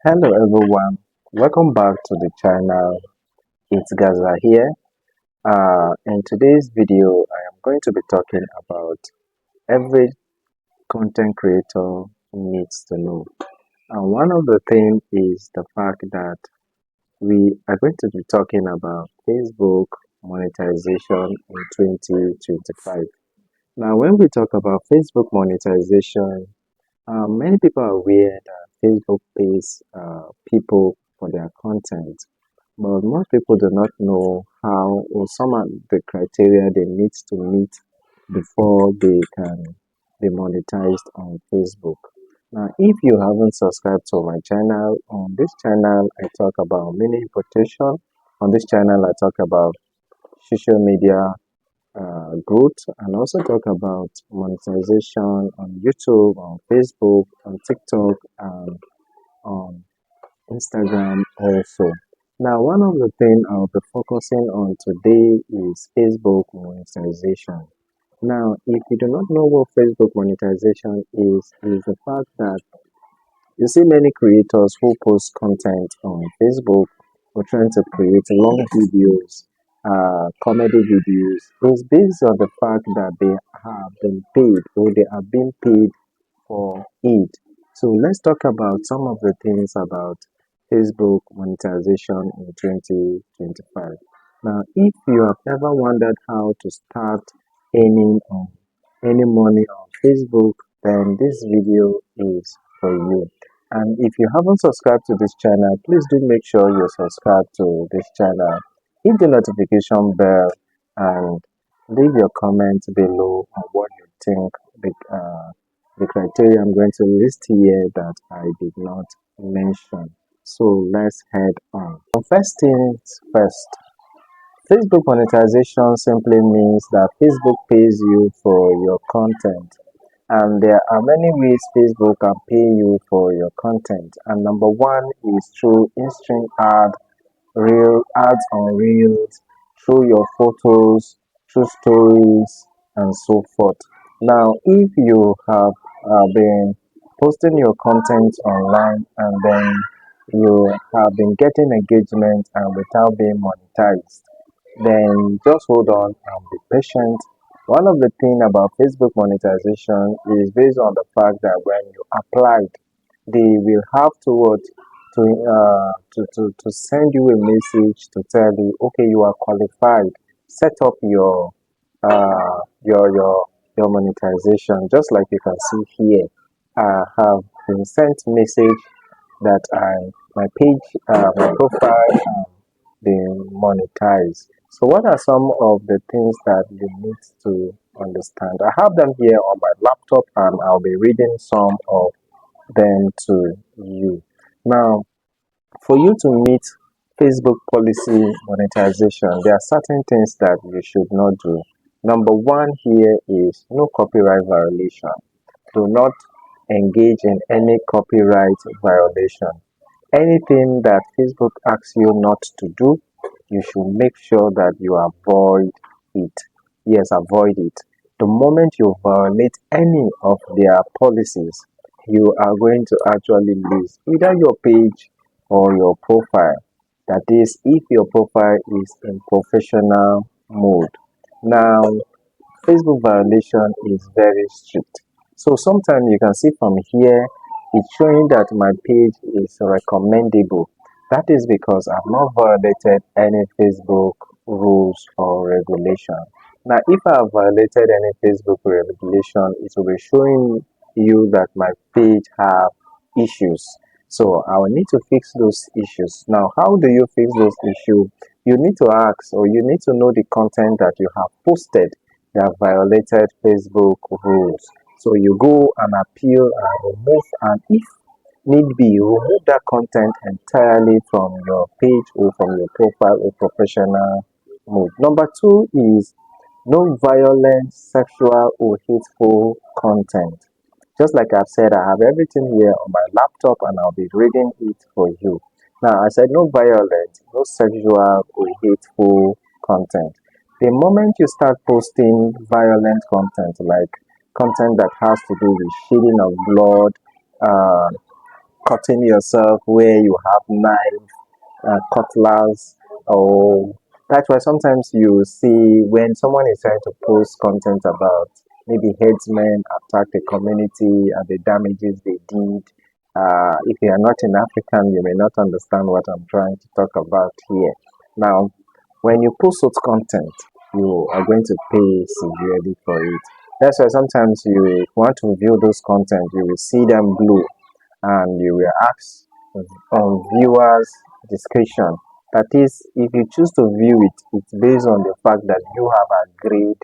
Hello everyone, welcome back to the channel. It's Gaza here. In today's video, I am going to be talking about every content creator needs to know. And one of the things is the fact that we are going to be talking about Facebook monetization in 2025. Now, when we talk about Facebook monetization, many people are aware that Facebook pays people for their content, but most people do not know how or some of the criteria they need to meet before they can be monetized on Facebook. Now, if you haven't subscribed to my channel, on this channel I talk about mini importation. On this channel I talk about social media growth and also talk about monetization on YouTube, on Facebook, on TikTok, and on Instagram also. Now, one of the things I'll be focusing on today is Facebook monetization. Now, if you do not know what Facebook monetization is the fact that you see many creators who post content on Facebook or trying to create long videos, comedy videos. It's based on the fact that they have been paid or they are being paid for it. So let's talk about some of the things about Facebook monetization in 2025. Now, if you have ever wondered how to start earning any money on Facebook, then this video is for you. And if you haven't subscribed to this channel, please do make sure you subscribe to this channel. Hit the notification bell and leave your comment below on what you think the criteria I'm going to list here that I did not mention. So let's head on. First things first, Facebook monetization simply means that Facebook pays you for your content. And there are many ways Facebook can pay you for your content. And number one is through in-stream ads on reels, through your photos, through stories, and so forth. Now, if you have been posting your content online and then you have been getting engagement and without being monetized, then just hold on and be patient. One of the things about Facebook monetization is based on the fact that when you applied, they will have to send you a message to tell you, okay, you are qualified. Set up uh, your your your monetization, just like you can see here. I have been sent message that my page, my profile being monetized. So what are some of the things that you need to understand? I have them here on my laptop and I'll be reading some of them to you. Now, for you to meet Facebook policy monetization, there are certain things that you should not do. Number one here is no copyright violation. Do not engage in any copyright violation. Anything that Facebook asks you not to do, you should make sure that you avoid it. Yes, avoid it. The moment you violate any of their policies, you are going to actually lose either your page or your profile. That is, if your profile is in professional mode. Now, Facebook violation is very strict. So sometimes you can see from here, it's showing that my page is recommendable. That is because I've not violated any Facebook rules or regulation. Now, if I have violated any Facebook regulation, it will be showing you that my page have issues. So I will need to fix those issues. Now, how do you fix those issues? You need to ask or you need to know the content that you have posted that violated Facebook rules. So you go and appeal and remove, and if need be, remove that content entirely from your page or from your profile or professional mode. Number two is no violent, sexual, or hateful content. Just like I've said, I have everything here on my laptop and I'll be reading it for you. Now, I said no violent, no sexual or hateful content. The moment you start posting violent content, like content that has to do with shedding of blood, uh, cutting yourself where you have knife, cutlass, or that's why sometimes you see when someone is trying to post content about maybe headsmen attack the community and the damages they did. If you are not an African, you may not understand what I'm trying to talk about here. Now, when you post such content, you are going to pay severely for it. That's why sometimes you want to view those content, you will see them blue and you will ask on viewers' discretion. That is, if you choose to view it, it's based on the fact that you have agreed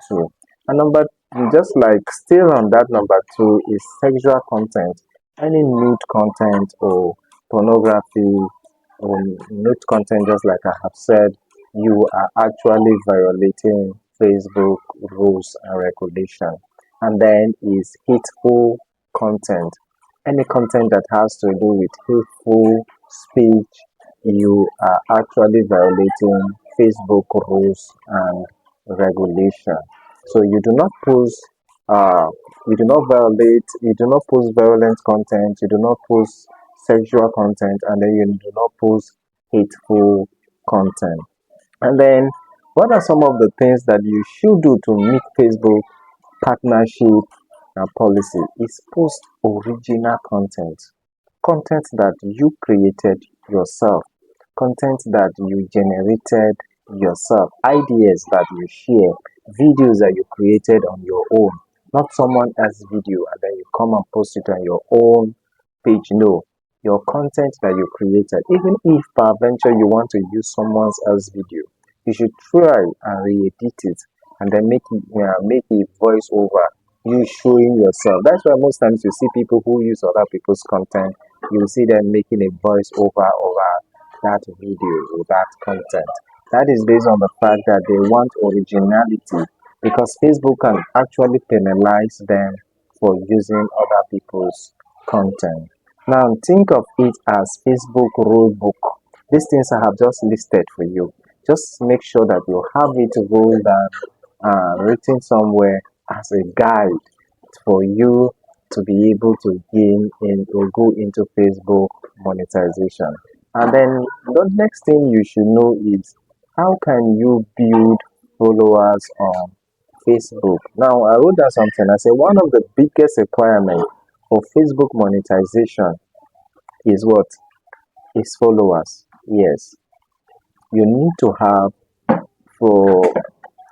to. And number, just like still on that, number two is sexual content. Any nude content or pornography or nude content, just like I have said, you are actually violating Facebook rules and regulation. And then is hateful content. Any content that has to do with hateful speech, you are actually violating Facebook rules and regulation. So uh, you do not violate, you do not post violent content, you do not post sexual content, and then you do not post hateful content. And then, what are some of the things that you should do to meet Facebook partnership policy? Is post original content, content that you created yourself, content that you generated yourself, ideas that you share, videos that you created on your own, not someone else's video and then you come and post it on your own page. No, your content that you created. Even if peradventure you want to use someone else's video, you should try and re-edit it and then make a voice over you showing yourself. That's why most times you see people who use other people's content, you see them making a voice over that video or that content. That is based on the fact that they want originality, because Facebook can actually penalize them for using other people's content. Now think of it as Facebook rule book. These things I have just listed for you. Just make sure that you have it rolled down, written somewhere as a guide for you to be able to gain in or go into Facebook monetization. And then the next thing you should know is how can you build followers on Facebook. Now I wrote down something. I said one of the biggest requirements for Facebook monetization is what? Is followers. Yes. You need to have, for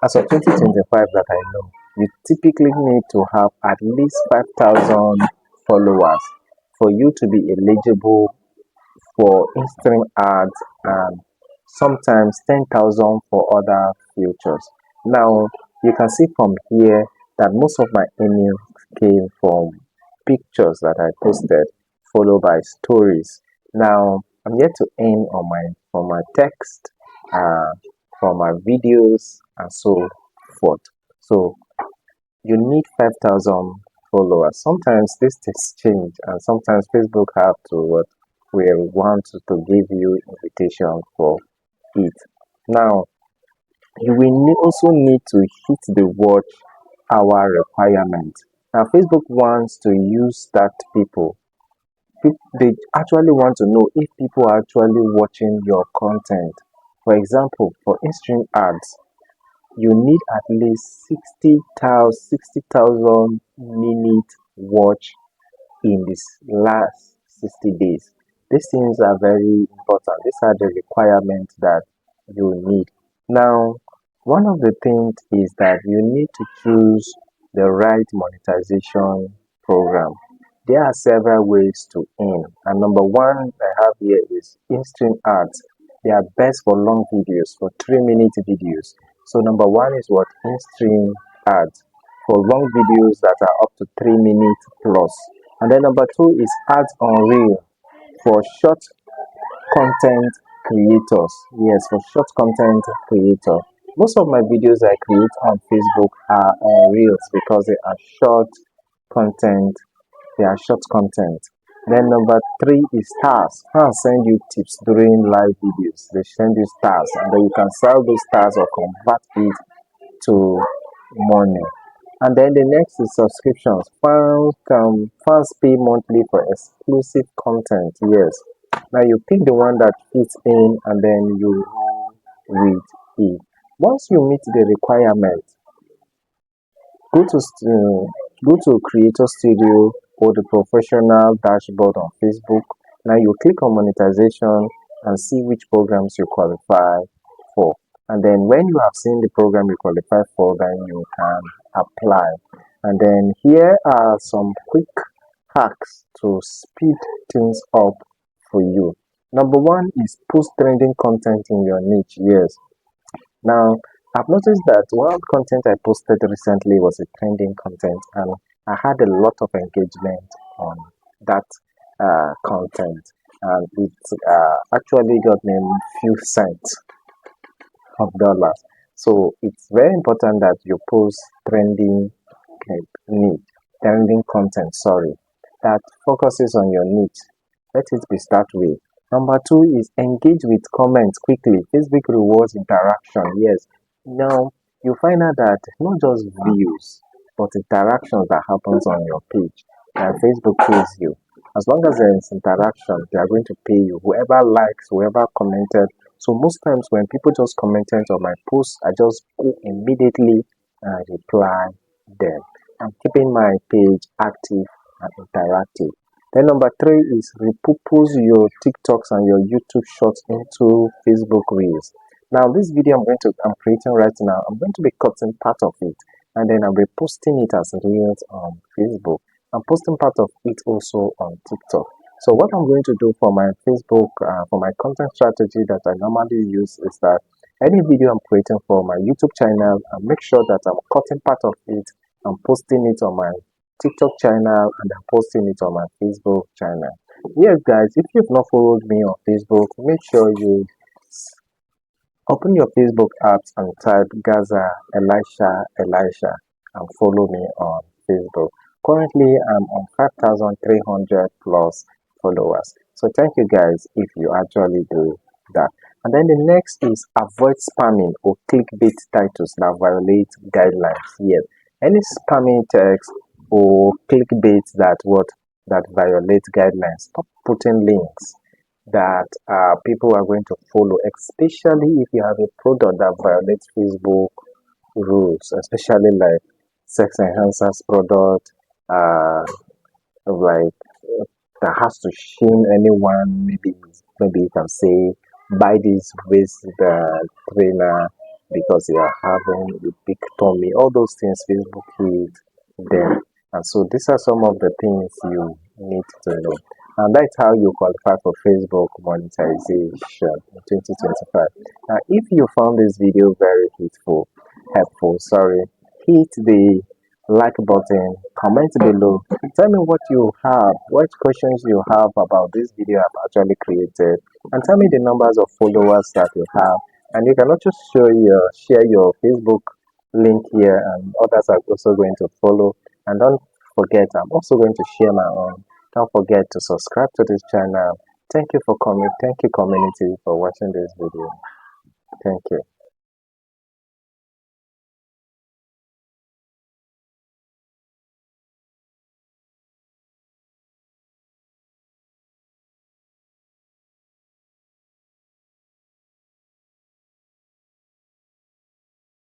as of 2025 that I know, you typically need to have at least 5,000 followers for you to be eligible for in-stream ads and sometimes 10,000 for other features. Now, you can see from here that most of my emails came from pictures that I posted, followed by stories. Now, I'm yet to earn on my text, uh, from my videos, and so forth. So, you need 5,000 followers. Sometimes this things change, and sometimes Facebook have to what we want to give you invitation for it. Now, you will also need to hit the watch hour requirement. Now, Facebook wants to use that people. They actually want to know if people are actually watching your content. For example, for in-stream ads, you need at least 60,000 minute watch in this last 60 days. These things are very important. These are the requirements that you need. Now, one of the things is that you need to choose the right monetization program. There are several ways to earn, and number one I have here is in-stream ads. They are best for long videos, for 3-minute videos. So number one is what? In-stream ads for long videos that are up to 3 minutes plus. And then number two is ads on reel for short content creators. Yes, for short content creator. Most of my videos I create on Facebook are on reels because they are short content. They are short content. Then number three is stars. Fans send you tips during live videos. They send you stars, and then you can sell those stars or convert it to money. And then the next is subscriptions. Fans pay monthly for exclusive content. Yes. Now you pick the one that fits in and then you roll with it. Once you meet the requirement, go to go to Creator Studio or the professional dashboard on Facebook. Now you click on monetization and see which programs you qualify for. And then when you have seen the program you qualify for, then you can apply. And then here are some quick hacks to speed things up for you. Number one is post trending content in your niche. Yes. Now, I've noticed that one content I posted recently was a trending content, and I had a lot of engagement on that content, and it actually got me a few cents of dollars. So it's very important that you post niche, trending content. Sorry, that focuses on your niche. Let it be start with. Number two is engage with comments quickly. Facebook rewards interaction. Yes. Now you find out that not just views, but interactions that happens on your page. And Facebook pays you. As long as there is interaction, they are going to pay you. Whoever likes, whoever commented. So most times when people just commented on my post, I just go immediately and reply them. I'm keeping my page active and interactive. Then number three is repurpose your TikToks and your YouTube shorts into Facebook Reels. Now this video I'm creating right now, I'm going to be cutting part of it and then I'll be posting it as Reels on Facebook. I'm posting part of it also on TikTok. So what I'm going to do for my Facebook, for my content strategy that I normally use is that any video I'm creating for my YouTube channel, I make sure that I'm cutting part of it and posting it on my TikTok channel and I'm posting it on my Facebook channel. Yes, guys, if you've not followed me on Facebook, make sure you open your Facebook apps and type Gaza Elisha and follow me on Facebook. Currently, I'm on 5,300 plus followers. So thank you guys if you actually do that. And then the next is avoid spamming or clickbait titles that violate guidelines. Yes, any spamming text or clickbait that violate guidelines. Stop putting links that people are going to follow, especially if you have a product that violates Facebook rules, especially like sex enhancers product, like that has to shame anyone. Maybe you can say buy this waist trainer because you are having a big tummy. All those things Facebook hate them, and so these are some of the things you need to know. And that's how you qualify for Facebook monetization in 2025. Now, if you found this video very helpful, sorry, hit the like button, comment below, tell me what questions you have about this video I've actually created, and tell me the numbers of followers that you have. And you can also share your Facebook link here, and others are also going to follow. And don't forget, I'm also going to share my own. Don't forget to subscribe to this channel. Thank you for coming. Thank you, community, for watching this video. Thank you.